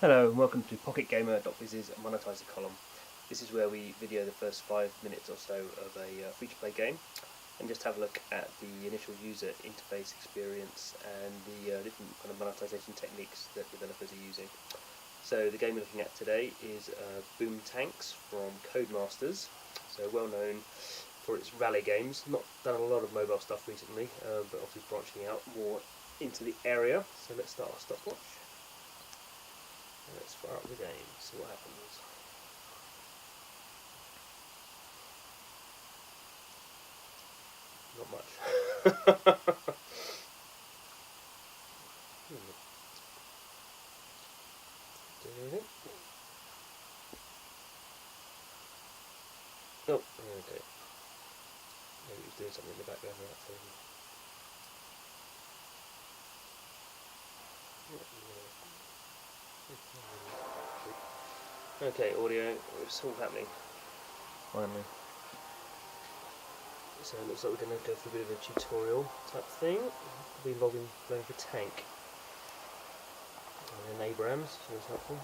Hello and welcome to PocketGamer.biz's Monetizer column. This is where we video the first 5 minutes or so of a free-to-play game and just have a look at the initial user interface experience and the different kind of monetization techniques that developers are using. So the game we're looking at today is Boom Tanks from Codemasters, so well known for its rally games. Not done a lot of mobile stuff recently, but obviously branching out more into the area. So let's start our stopwatch. Let's fire up the game, see what happens. Not much. Oh, okay. Maybe he's doing something in the background of that thing. Okay, audio, it's all happening. Finally. So it looks like we're going to go through a bit of a tutorial type thing. We'll be involving playing for tank. And then Abrams, so that's helpful.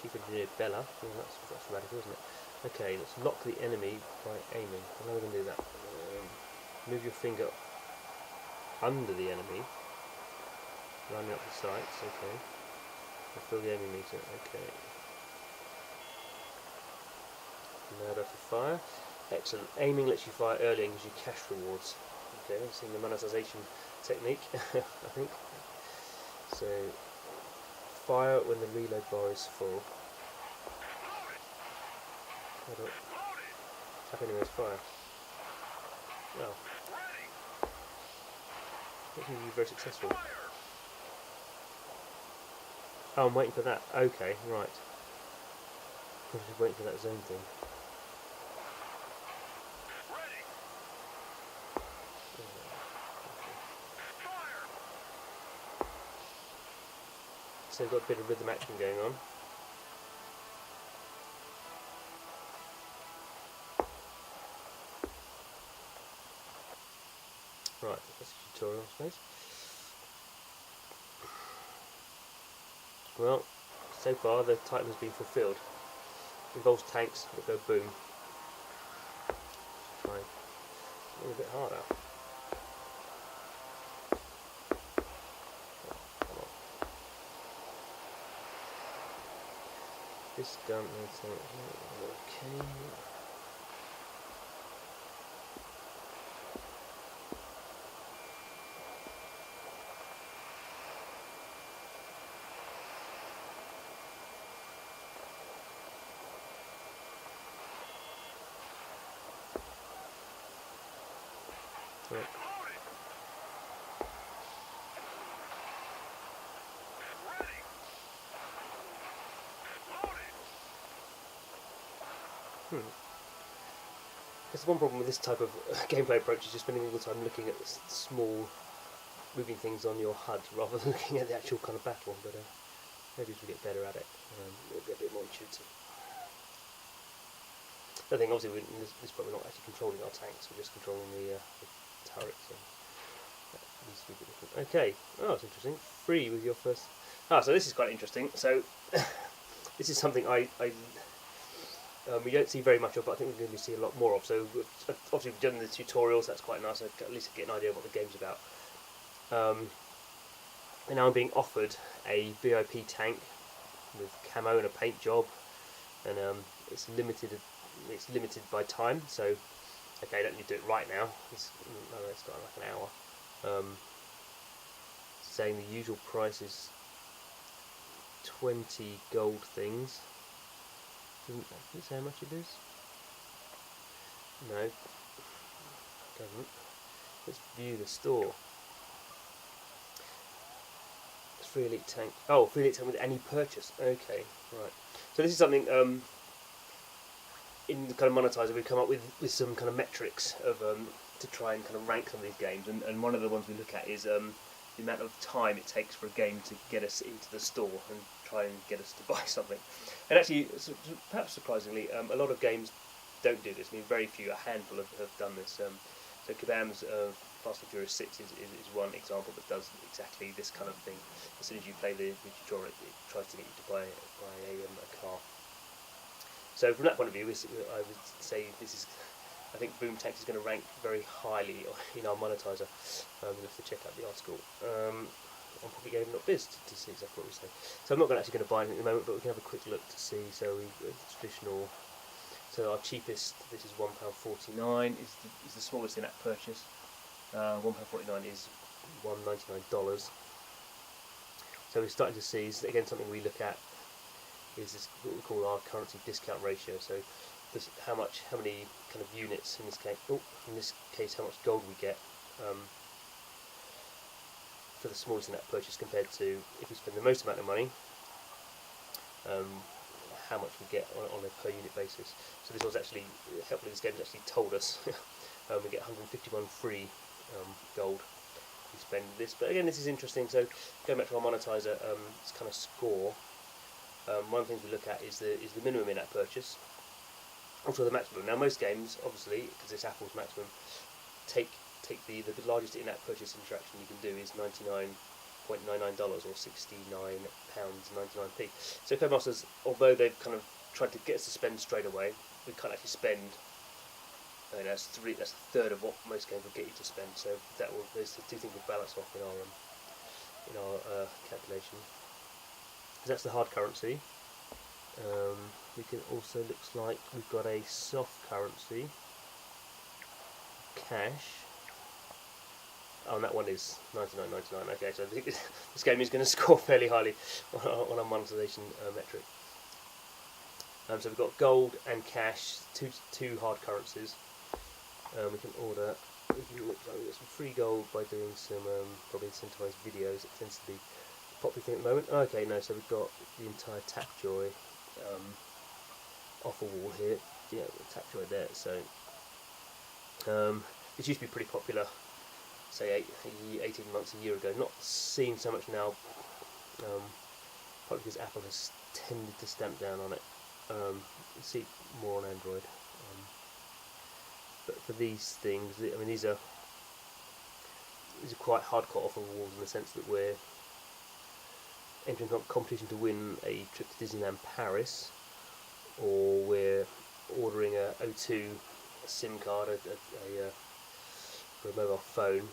Chief Engineer Bella, that's radical, isn't it? Okay, let's lock the enemy by aiming. I know we're going to do that. Move your finger under the enemy. Lining up the sights, okay. Fill the aiming meter, okay. Now go for fire. Excellent. Aiming lets you fire early and gives you cash rewards. Okay, seeing the monetization technique, I think. So, fire when the reload bar is full. Tap anywhere's fire. Well, that seems to be very successful. Oh, I'm waiting for that. Okay, right. I'm just waiting for that zone thing. So we've got a bit of rhythm action going on. Right, that's a tutorial, I suppose. Well, so far the type has been fulfilled. Involves tanks that go boom. Try a little bit harder. Come on. This gun is okay. Right. There's one problem with this type of gameplay approach is just spending all the time looking at the small moving things on your HUD rather than looking at the actual kind of battle, but maybe as we get better at it, it'll be a bit more intuitive. The thing, obviously, in this point we're not actually controlling our tanks, we're just controlling the turrets, so that needs to be a bit different. Okay, oh, that's interesting. Free with your first... so this is quite interesting. So, this is something we don't see very much of, but I think we're going to see a lot more of. So, obviously we've done the tutorials, that's quite nice, so at least get an idea of what the game's about. And now I'm being offered a VIP tank with camo and a paint job, and it's limited by time, so okay, I don't need to do it right now. It's got like an hour. Saying the usual price is 20 gold things. Doesn't it say how much it is? No, it doesn't. Let's view the store. It's free elite tank. Oh, free elite tank with any purchase. Okay, right. So this is something in the kind of monetizer we've come up with some kind of metrics of to try and kind of rank some of these games, and one of the ones we look at is the amount of time it takes for a game to get us into the store and try and get us to buy something. And actually, perhaps surprisingly, a lot of games don't do this. I mean, very few, a handful have done this. So Kabam's Fast and Furious 6 is one example that does exactly this kind of thing. As soon as you play the tutorial, it tries to get you to buy a car. So from that point of view, I would say this is, I think Boomtax is going to rank very highly in our monetizer. We'll have to check out the article on PocketGamer.biz to see exactly what we say. So I'm not actually going to buy anything at the moment, but we can have a quick look to see. So we traditional. So our cheapest, this is £1.49, is the smallest in-app purchase. £1.49 is $1.99. So we're starting to see, again, something we look at is this, what we call our currency discount ratio. So this, how many kind of units in this case, how much gold we get for the smallest in-app purchase compared to if we spend the most amount of money. How much we get on a per unit basis. So this was actually, helpfully this game has actually told us we get 151 free gold if we spend this. But again, this is interesting. So going back to our monetizer, it's kind of score. One of the things we look at is the minimum in-app purchase, also the maximum. Now most games, obviously, because it's Apple's maximum, take the largest in-app purchase interaction you can do is $99.99 or £69.99p. So Codemasters, although they've kind of tried to get us to spend straight away, we can't actually spend. I mean, that's a third of what most games will get you to spend. So those two things will balance off in our calculation. So that's the hard currency. We can also, looks like we've got a soft currency, cash. Oh, and that one is $99.99. Okay, so I think this game is going to score fairly highly on our monetization metric. So we've got gold and cash, two hard currencies. We can order. We get some free gold by doing some probably incentivized videos. It tends to be a popular thing at the moment. Okay, no, so we've got the entire Tapjoy offer wall here. Yeah, Tapjoy there. So this used to be pretty popular, say 18 months, a year ago. Not seen so much now, probably because Apple has tended to stamp down on it. You see more on Android. But for these things, I mean, these are quite hardcore offer walls in the sense that we're entering competition to win a trip to Disneyland Paris, or we're ordering a O2 SIM card for a mobile phone.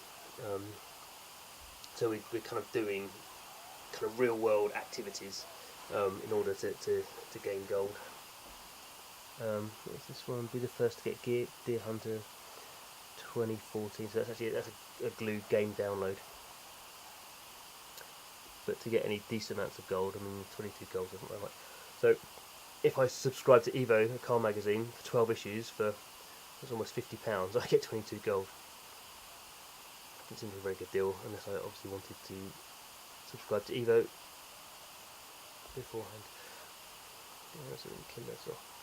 So we're kind of doing kind of real world activities in order to gain gold. What's this one? Be the first to get gear, Deer Hunter 2014. So that's a glued game download. But to get any decent amounts of gold, I mean 22 gold isn't very much. So if I subscribe to Evo, a car magazine, for 12 issues for that's almost £50, I get 22 gold. It seems a very good deal, unless I obviously wanted to subscribe to Evo beforehand.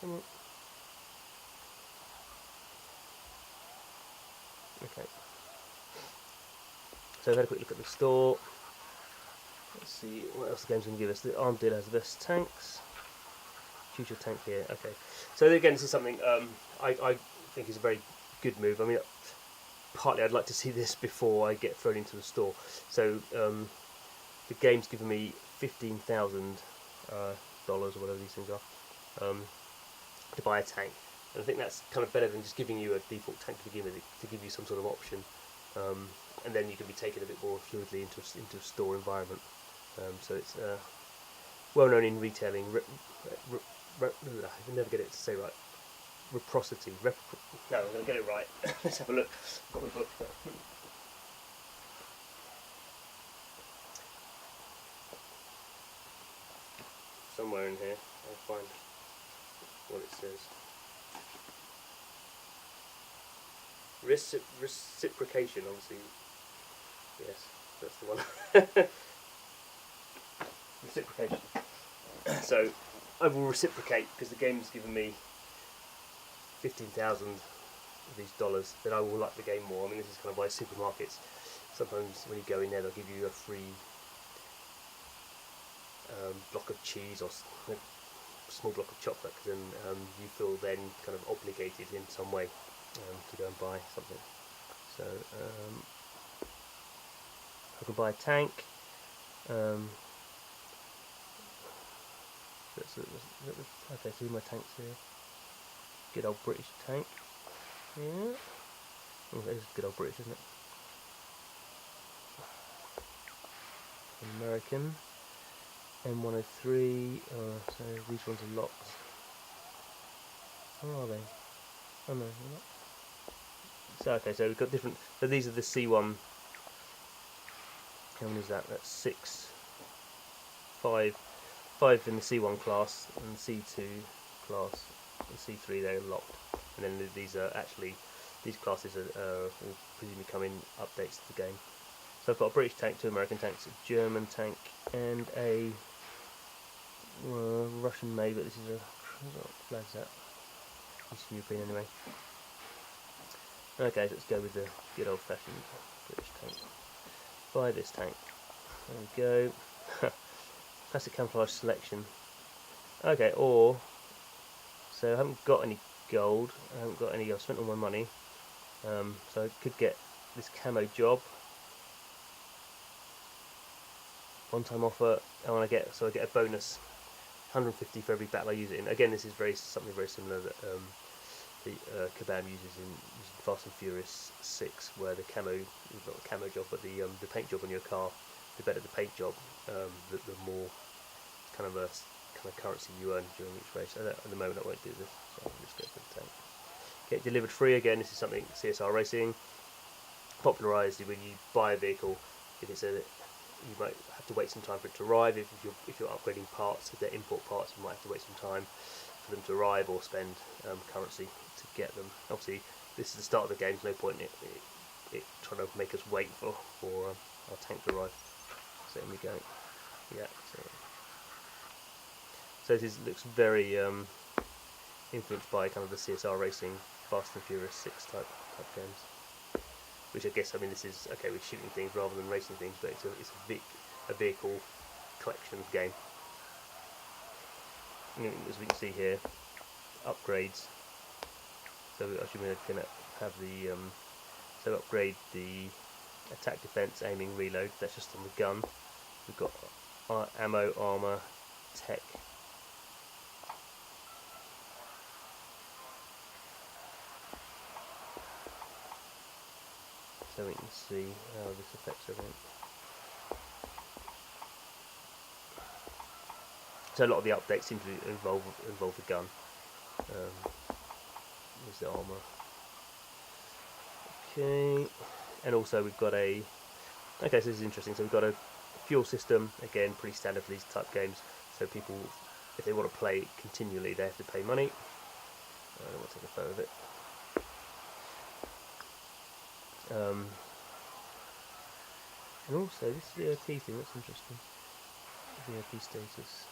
Come on. Okay. So I've had a quick look at the store. Let's see what else the game's going to give us. The armed dealer has the best tanks. Choose your tank here. Okay. So again, this is something I think is a very good move. I mean, partly I'd like to see this before I get thrown into the store. So the game's given me $15,000 or whatever these things are to buy a tank. And I think that's kind of better than just giving you a default tank to begin with, to give you some sort of option, and then you can be taken a bit more fluidly into a store environment. So it's well known in retailing. I can never get it to say right. Reciprocity. No, I'm going to get it right. Let's have a look. I've got my book. Somewhere in here, I'll find what it says. Reciprocation, obviously. Yes, that's the one. Reciprocation. So I will reciprocate because the game's given me 15,000 of these dollars. Then I will like the game more. I mean, this is kind of why supermarkets, sometimes when you go in there, they'll give you a free block of cheese or a small block of chocolate, because then you feel then kind of obligated in some way to go and buy something. So I can buy a tank. Okay, see my tanks here. Good old British tank. Yeah. Oh, that is good old British, isn't it? American. M103. So these ones are locked. How are they? Oh no, they're not. So okay, so we've got different. So these are the C1. How many is that? That's 6, 5 in the C1 class, and C2 class, and C3 they're locked. And then these are actually, these classes will presumably come in updates to the game. So I've got a British tank, 2 American tanks, a German tank, and a Russian made, but this is a, what flag is that? Eastern European anyway. Okay, so let's go with the good old fashioned British tank. Buy this tank. There we go. Classic camouflage selection. Okay, or so I haven't got any gold. I haven't got any. I've spent all my money. So I could get this camo job. One-time offer. And I get I get a bonus 150 for every battle I use it in. Again, this is something very similar that the Kebab uses in Fast and Furious 6, where the camo, not the camo job, but the paint job on your car. The better the paint job, the more kind of currency you earn during each race. At the moment, I won't do this, so I'll just go for the tank. Get delivered free. Again, this is something CSR Racing popularised. When you buy a vehicle, if it's you might have to wait some time for it to arrive. If you're upgrading parts, if they're import parts, you might have to wait some time for them to arrive or spend currency to get them. Obviously, this is the start of the game. There's no point in it trying to make us wait for our tank to arrive. So there we go. Yeah. So this looks very influenced by kind of the CSR Racing, Fast and Furious 6 type games. Which I guess, I mean, this is okay with shooting things rather than racing things, but it's a vehicle collection game. As we can see here, upgrades. So actually we're going to have the so upgrade the attack, defense, aiming, reload. That's just on the gun. We've got ammo, armor, tech. So we can see how this affects everything. So a lot of the updates seem to involve the gun. There's the armor. Okay, and also we've got a. Okay, so this is interesting. So we've got a fuel system. Again, pretty standard for these type games. So people, if they want to play continually, they have to pay money. I don't want to take a photo of it. And also this VIP thing, that's interesting. VIP status.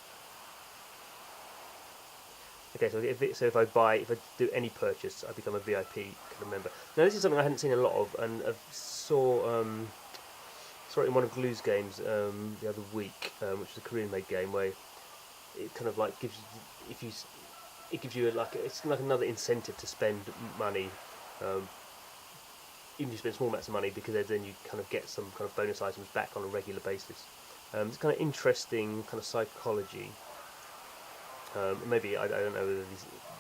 Okay, so if I do any purchase, I become a VIP kind of member. Now this is something I hadn't seen a lot of, and I saw it in one of Glue's games the other week, which is a Korean-made game where it kind of like gives you, it gives you it's like another incentive to spend money. Even if you spend small amounts of money, because then you kind of get some kind of bonus items back on a regular basis. It's kind of interesting kind of psychology. Maybe I don't know whether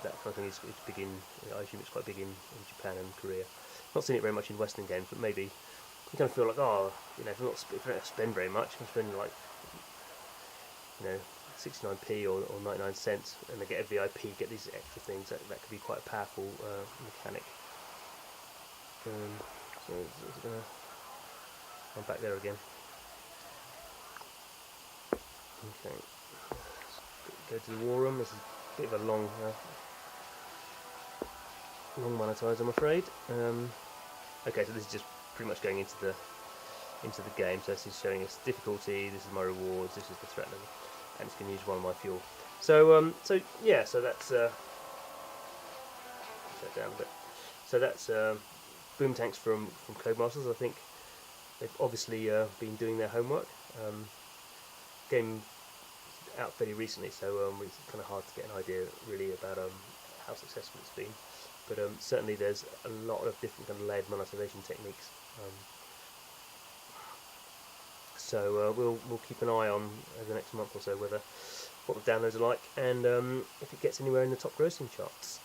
that kind of thing is big in. I assume it's quite big in Japan and Korea. Not seen it very much in Western games, but maybe you kind of feel like, oh, if I don't spend very much, I'm spending like 69p or 99 cents, and I get a VIP, get these extra things. That could be quite a powerful mechanic. So it's gonna. I'm back there again. Okay. Go to the war room. This is a bit of a long monetizer, I'm afraid. Okay, so this is just pretty much going into the game. So this is showing us difficulty. This is my rewards. This is the threat level, and it's going to use one of my fuel. So yeah, so that's that down a bit. So that's boom tanks from Codemasters. I think they've obviously been doing their homework. Game out fairly recently, so it's kind of hard to get an idea really about how successful it's been. but certainly there's a lot of different kind of layered monetization techniques. So we'll keep an eye on over the next month or so whether what the downloads are like, and if it gets anywhere in the top grossing charts.